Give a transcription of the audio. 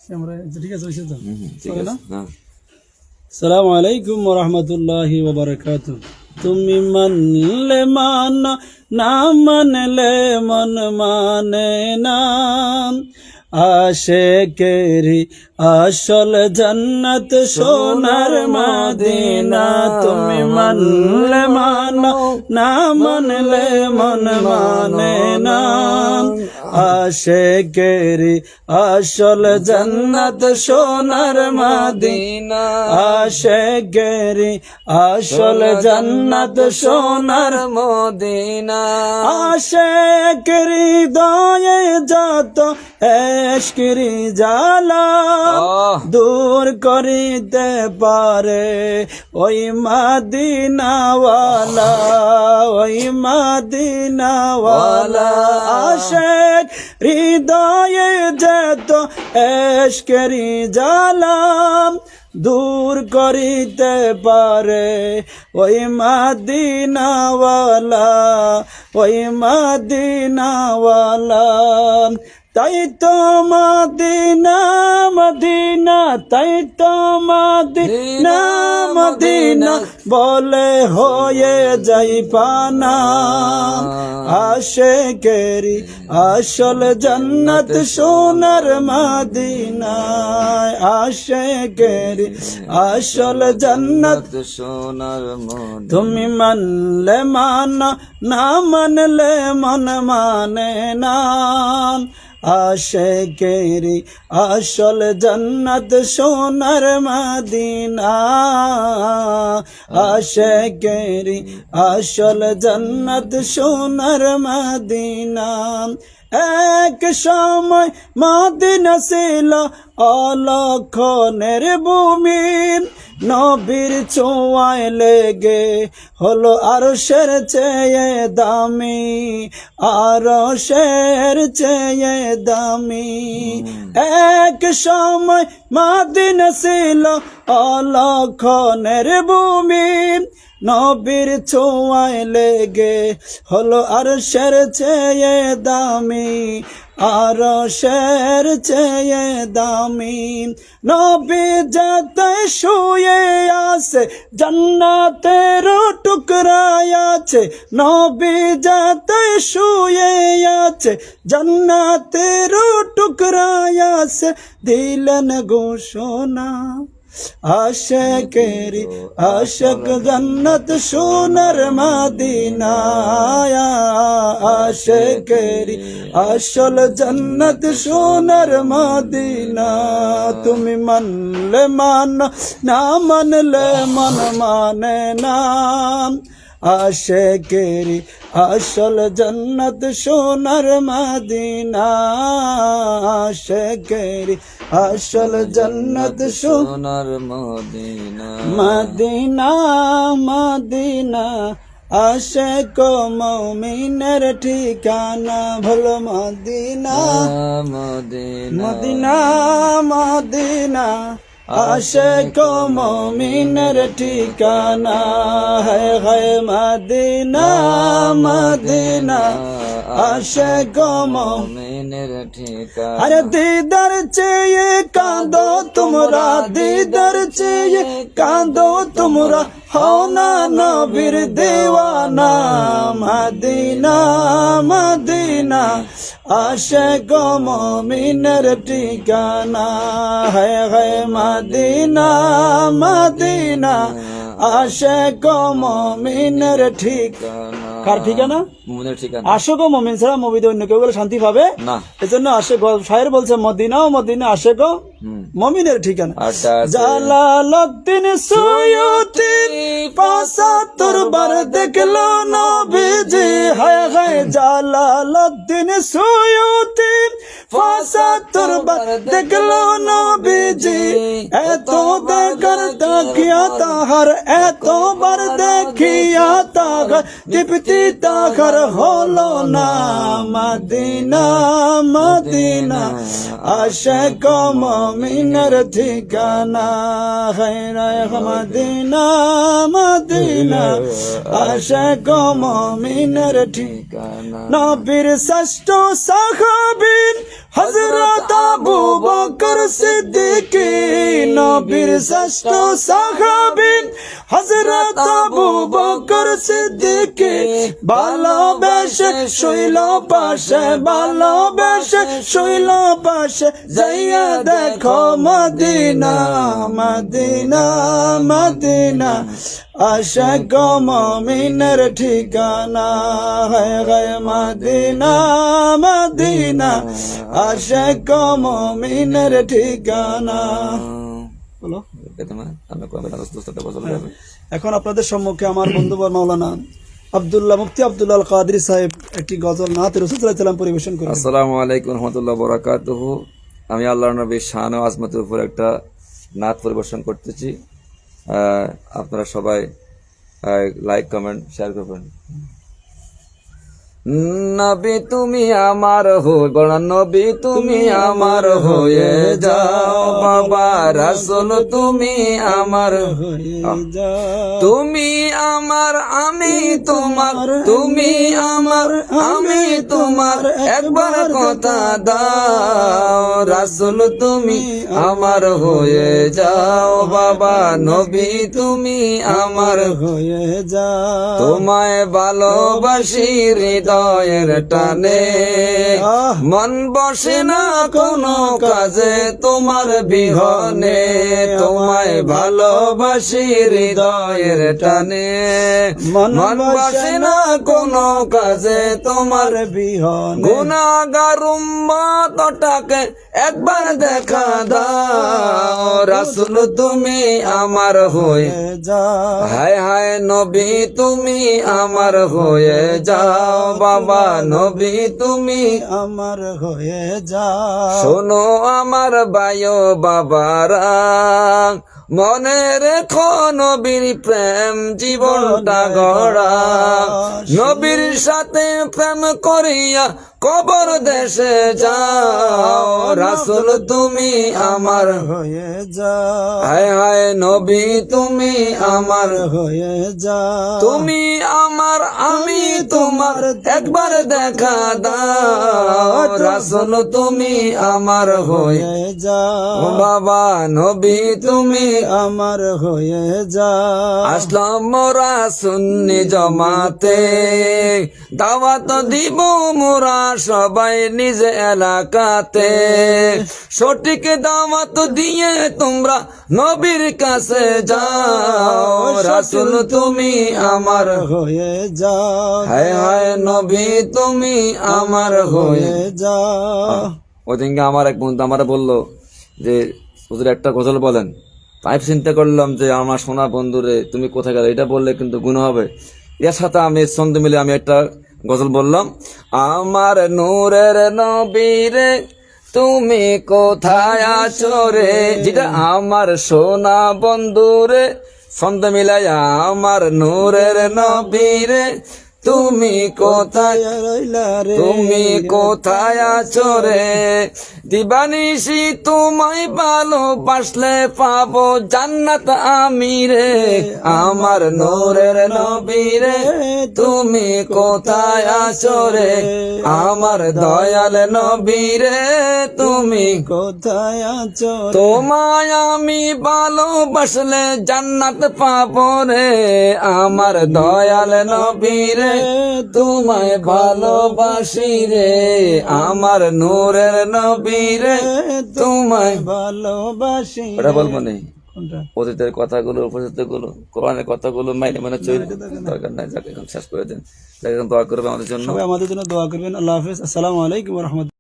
ঠিক আছে ঠিক আছে না আসসালামু আলাইকুম ওয়া রাহমাতুল্লাহি ওয়া বারাকাতুহু। তুমি মানলে মানো, না মানলে মন মানে না। আশিকেরি আসল জান্নাত সোনার মদিনা। তুমি মানলে মানো, না মানলে মন মানে না। আশিকেরি আসল জান্নাত সোনার মদিনা। আশিকেরি আসল জান্নাত সোনার মদিনা আশিকেরি হৃদয়ে যত এশকেরি জ্বালা দূর করিতে পারে ওই মদিনাওয়ালা, ওই মদিনাওয়ালা। আশিক হৃদয়ে যত এশকেরি জ্বালা দূর করিতে পারে ওই মদিনাওয়ালা, ওই মদিনাওয়ালা। তাই তো মদিনা মদিনা, তাই তো মদিনা মদিনা বলে হয়ে যাই পানা। আশিকেরি আসল জান্নাত সোনার মদিনা। আশিকেরি আসল জান্নাত সোনার মদিনা। তুমি মানলে মানো, না মানলে মন মানে না। আশিকেরি আসল জান্নাত সোনার মদিনা। আশিকেরি আসল জান্নাত সোনার মদিনা। এক সময় মদিনা ছিল অলক্ষণের ভূমি। নবীর ছোঁয়ায় লেগে হলো আরশের চেয়ে দামি, আরশের চেয়ে দামি। এক সময় মদিনা ছিল অলক্ষণের ভূমি। নবীর ছোঁয়ায় লেগে হলো আরশের চেয়ে দামি, আরশের চেয়ে দামি। নবী যাতে শুয়ে আছে জান্নাতের টুকরায় আছে। নবী যাতে শুয়ে আছে জান্নাতের টুকরায় আছে। দিলেন ঘোষণা আশিকেরি আশিক জান্নাত সোনার মদিনা। আশিকেরি আসল জান্নাত সোনার মদিনা। তুমি মানলে মানো, না মানলে মন মানে না। আশিকেরি আসল জান্নাত সোনার মদিনা। আশিকেরি আসল জান্নাত সোনার মদিনা। মদিনা মদিনা আশিক মুমিনের ঠিকানা। ভালো মদিনা মদিনা মদিনা মদিনা আশিক মুমিনের ঠিকানা। হায় হায় মদিনা মদিনা আশিক মুমিনের ঠিকানা। আরে দিদার চেয়ে কাঁদো তোমরা, দিদার চেয়ে কাঁদো তোমরা, হও না নবীর দেওয়ানা। মদিনা মদিনা আশিক মুমিনের ঠিকানা। হায় হায় মদিনা মদিনা আশিক মুমিনের ঠিকানা। কার ঠিকানা? মুমিনের ঠিকানা। আশিক ও মুমিন ছাড়া মুমিতে অন্য কেউ গেলে শান্তি পাবে না। এজন্য আশিক শায়ের বলছে মদিনা ও মদিনা আশিক ও মুমিনের ঠিকানা। জালালউদ্দিন সুয়ুতি ৭৫ বার দেখলো নবীজি। হায় হায় জালালউদ্দিন সুয়ুতি ৭৫ বার দেখলো নবীজি। এত দেখার তাকিয়া তাহার, এতবার দেখিয়া তাহার তৃপ্তি তাহার হলো না। মদিনা মদিনা আশিক মুমিনের ঠিকানা খায়রায় মদিনা মদিনা আশিক মুমিনের ঠিকানা নবীর শ্রেষ্ঠ সাহাবী হযরত আবু বকর সিদ্দিক নবীর শ্রেষ্ঠ সাহাবী হযরত আবু বকর সিদ্দিক ভালোবেসে শুইল পাশে ভালোবেসে শুইল পাশে যাইয়া দেখো মদিনা মদিনা মদিনা আশিক মুমিনের ঠিকানা হায় হায় মদিনা মদিনা আশিক মুমিনের ঠিকানা। বলো এখন আপনাদের সম্মুখে আমার বন্ধুবর মাওলানা মুফতি আব্দুল্লাহ আল কাদরি সাহেব একটি গজল নাত রাসূল সাল্লাল্লাহু আলাইহি ওয়াসাল্লাম পরিবেশন করেন। আসসালামু আলাইকুম ওয়া রাহমাতুল্লাহি ওয়া বারাকাতুহু। আমি আল্লাহর নবীর শান ও আজমতের উপর একটা নাত পরিবেশন করতেছি। আপনারা সবাই লাইক কমেন্ট শেয়ার করবেন। নবী তুমি আমার হয়ে বড় নবী তুমি আমার হয়ে যাও বাবা রাসূল তুমি আমার হয়ে যাও তুমি আমার আমি তোমার তুমি আমার আমি তোমার একবার কথা দাও রাসূল তুমি আমার হয়ে যাও বাবা নবী তুমি আমার হয়ে যাও তোমায় ভালোবাসি হৃদয়ের টানে মন বসে না কোনো কাজে তোমার বিহনে তোমায় ভালোবাসি হৃদয়ের টানে মন বসে না কোনো কাজে তোমার বিহনে গুনাহগার উম্মতটাকে একবার দেখা দাও রাসূল তুমি আমার হয়ে যাও হায় হায় নবী তুমি আমার হয়ে যাও বাবা নবী তুমি আমার হয়ে যাও শোনো আমার বায়ো বাবারা মনে রেখো নবীর প্রেম জীবনটা গড়া নবীর সাথে প্রেম করিয়া কবর দেশে যাও রাসূল তুমি আমার হয়ে যাও হায় হায় নবী তুমি আমার হয়ে যাও তুমি আমার আমি তোমার একবার দেখা দাও রাসূল তুমি আমার হয়ে হয়ে যাও বাবা নবী তুমি আমার হয়ে যাও আসলাম মোরা সুন্নি জমাতে দাওয়াত দিব মোরা সবাই নিজ এলাকাতে সঠিক দাওয়াত দিয়ে তোমরা নবীর কাছে যাও রাসূল তুমি আমার হয়ে যাও হায় হায় নবী তুমি আমার হয়ে হয়ে যাও ওদিনকে আমার এক বন্ধু আমার বললো যে হুজুর একটা গজল বলেন। তাই চিন্তা করলাম যে আমার সোনা বন্ধুরে তুমি কোথায় গেলে এটা বললে কিন্তু গুণ হবে। এর সাথে আমি ছন্দ মিলে আমি একটা গজল বললাম আমার নূরের নবীরে তুমি কোথায় আছো রে যেটা আমার সোনা বন্ধুরে ছন্দ মিলাইয়া আমার নূরের নবীরে তুমি কোথায় রইলা রে তুমি কোথায় আছো রে দিবানিশি তোমায় ভালোবাসলে পাবো জান্নাত আমি রে আমার নূরের নবী রে তুমি কোথায় আছো রে আমার দয়াল নবী রে তুমি কোথায় আছো তোমায় আমি ভালোবাসলে জান্নাত পাবো রে আমার দয়াল নবী রে তোমায় ভালোবাসি রে আমার নূরের নবী রে তোমায় ভালোবাসি ওটা বলবো নেই কোনটা অতীতের কথাগুলো উপস্থিত গুলো কোরআনের কথাগুলো মাইনে মানে চলে দরকার নাই যাকে এখন শেষ করে দেন যাকে এখন দোয়া করবে আমাদের জন্য সবাই আমাদের জন্য দোয়া করবেন। আল্লাহ হাফেজ। আসসালামু আলাইকুম ওয়া রাহমাতুল্লাহ।